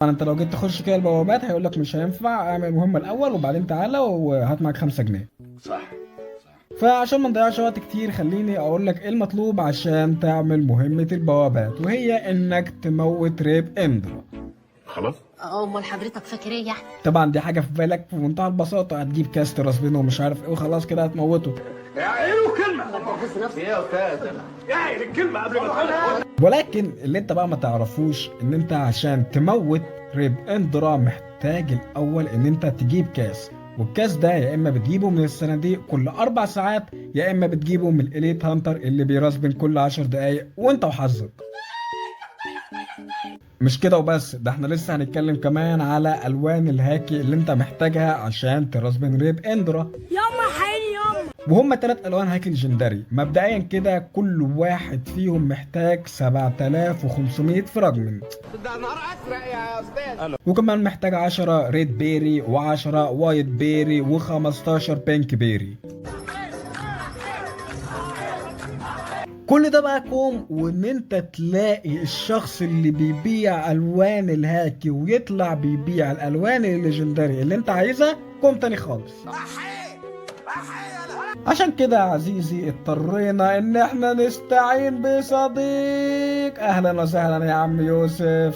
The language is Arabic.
انت لو جيت تخش كده البوابات هيقول لك مش هينفع، اعمل المهمه الاول وبعدين تعالى وهات معاك 5 جنيه. صح. فعشان ما نضيعش وقت كتير خليني اقول لك ايه المطلوب عشان تعمل مهمه البوابات، وهي انك تموت ريب اندرا. خلاص. امال حضرتك فاكر ايه يعني؟ طبعا دي حاجه في بالك في منتهى البساطه، هتجيب كاس ترسبينه ومش عارف ايه وخلاص كده هتموته. ايه كلمه. ايه يا استاذ؟ ايه الكلمه قبل ما تقولها. ولكن اللي انت بقى ما تعرفوش ان انت عشان تموت ريب اندرا محتاج الاول ان انت تجيب كاس، والكاس ده يا اما بتجيبه من الصناديق كل 4 ساعات، يا اما بتجيبه من الاليت هانتر اللي بيرسبن كل 10 دقايق وانت وحظك. مش كده وبس، ده احنا لسه هنتكلم كمان على الوان الهاكي اللي انت محتاجها عشان ترسبن ريب اندرا. ياما حيني ياما. وهم 3 الوان هاكي ليجندري. مبدئيا كده كل واحد فيهم محتاج 7500 فراجمنت، ده نهار ازرق يا استاذ. وكمان محتاج 10 ريد بيري و10 وايت بيري و15 بينك بيري. كل ده بقى كوم، وان انت تلاقي الشخص اللي بيبيع الوان الهاكي ويطلع بيبيع الالوان الليجندري اللي انت عايزها كوم تاني خالص. عشان كده يا عزيزي اضطرينا ان احنا نستعين بصديق. اهلا وسهلا يا عم يوسف.